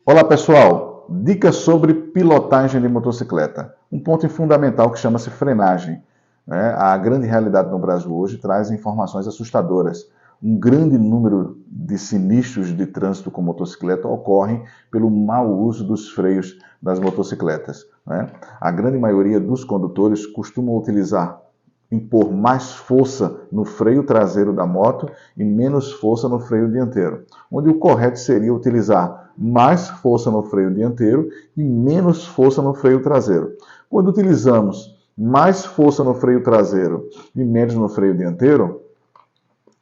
Olá pessoal, dicas sobre pilotagem de motocicleta. Um ponto fundamental que chama-se frenagem. A grande realidade no Brasil hoje traz informações assustadoras. Um grande número de sinistros de trânsito com motocicleta ocorrem pelo mau uso dos freios das motocicletas. A grande maioria dos condutores costumam impor mais força no freio traseiro da moto e menos força no freio dianteiro, onde o correto seria utilizar mais força no freio dianteiro e menos força no freio traseiro. Quando utilizamos mais força no freio traseiro e menos no freio dianteiro,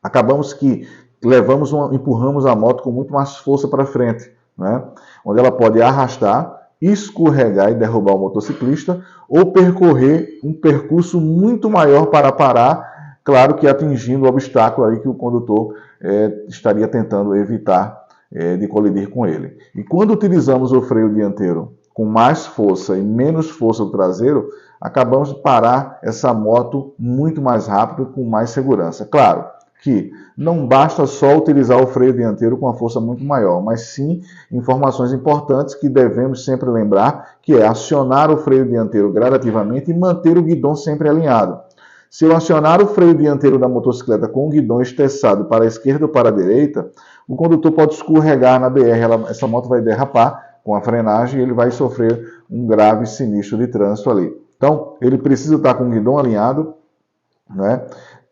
acabamos que empurramos a moto com muito mais força para frente, onde ela pode arrastar, escorregar e derrubar o motociclista ou percorrer um percurso muito maior para parar, claro que atingindo o obstáculo aí que o condutor estaria tentando evitar de colidir com ele. E quando utilizamos o freio dianteiro com mais força e menos força do traseiro, acabamos de parar essa moto muito mais rápido com mais segurança. Claro que não basta só utilizar o freio dianteiro com uma força muito maior, mas sim informações importantes que devemos sempre lembrar, que é acionar o freio dianteiro gradativamente e manter o guidão sempre alinhado. Se eu acionar o freio dianteiro da motocicleta com o guidão estressado para a esquerda ou para a direita, o condutor pode escorregar na BR, essa moto vai derrapar com a frenagem e ele vai sofrer um grave sinistro de trânsito ali. Então, ele precisa estar com o guidão alinhado,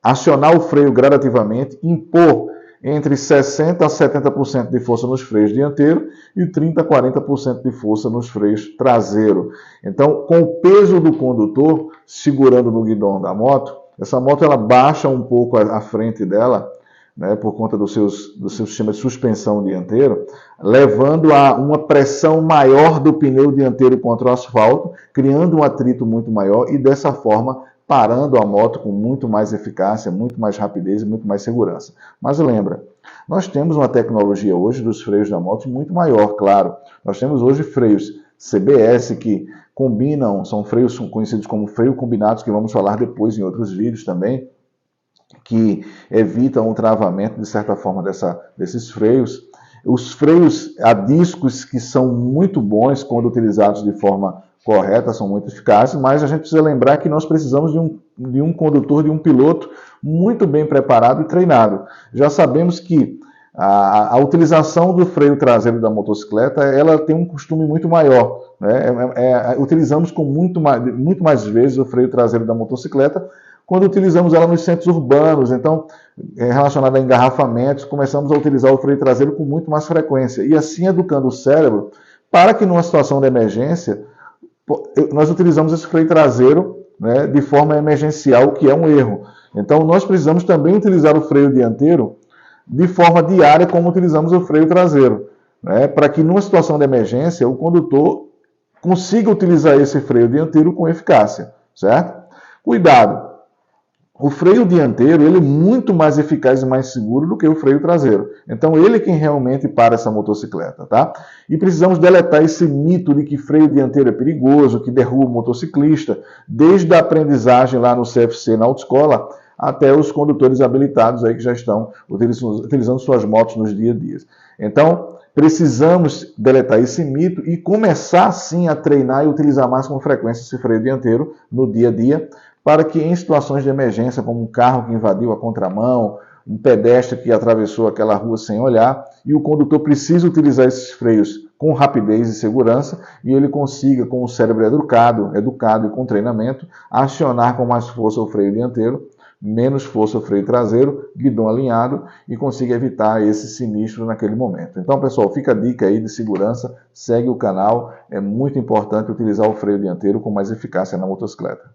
acionar o freio gradativamente, impor entre 60% a 70% de força nos freios dianteiros e 30% a 40% de força nos freios traseiros. Então, com o peso do condutor segurando no guidão da moto, essa moto ela baixa um pouco a frente dela, por conta do seu sistema de suspensão dianteiro, levando a uma pressão maior do pneu dianteiro contra o asfalto, criando um atrito muito maior e dessa forma parando a moto com muito mais eficácia, muito mais rapidez e muito mais segurança. Mas lembra, nós temos uma tecnologia hoje dos freios da moto muito maior, claro. Nós temos hoje freios CBS que combinam, são freios conhecidos como freio combinados, que vamos falar depois em outros vídeos também, que evitam o travamento, de certa forma, desses freios. Os freios a discos, que são muito bons quando utilizados de forma correta, são muito eficazes, mas a gente precisa lembrar que nós precisamos de um condutor, de um piloto muito bem preparado e treinado. Já sabemos que a utilização do freio traseiro da motocicleta, ela tem um costume muito maior. Utilizamos com muito mais vezes o freio traseiro da motocicleta quando utilizamos ela nos centros urbanos. Então, relacionado a engarrafamentos, começamos a utilizar o freio traseiro com muito mais frequência. E assim educando o cérebro para que numa situação de emergência, nós utilizamos esse freio traseiro de forma emergencial, que é um erro. Então, nós precisamos também utilizar o freio dianteiro de forma diária, como utilizamos o freio traseiro, para que numa situação de emergência, o condutor consiga utilizar esse freio dianteiro com eficácia, certo? Cuidado! O freio dianteiro ele é muito mais eficaz e mais seguro do que o freio traseiro. Então, ele é quem realmente para essa motocicleta, tá? E precisamos deletar esse mito de que freio dianteiro é perigoso, que derruba o motociclista, desde a aprendizagem lá no CFC, na autoescola, até os condutores habilitados aí que já estão utilizando suas motos nos dia a dia. Então, precisamos deletar esse mito e começar, sim, a treinar e utilizar mais com frequência esse freio dianteiro no dia a dia, para que em situações de emergência, como um carro que invadiu a contramão, um pedestre que atravessou aquela rua sem olhar, e o condutor precisa utilizar esses freios com rapidez e segurança, e ele consiga, com o cérebro educado e com treinamento, acionar com mais força o freio dianteiro, menos força o freio traseiro, guidão alinhado, e consiga evitar esse sinistro naquele momento. Então, pessoal, fica a dica aí de segurança, segue o canal, é muito importante utilizar o freio dianteiro com mais eficácia na motocicleta.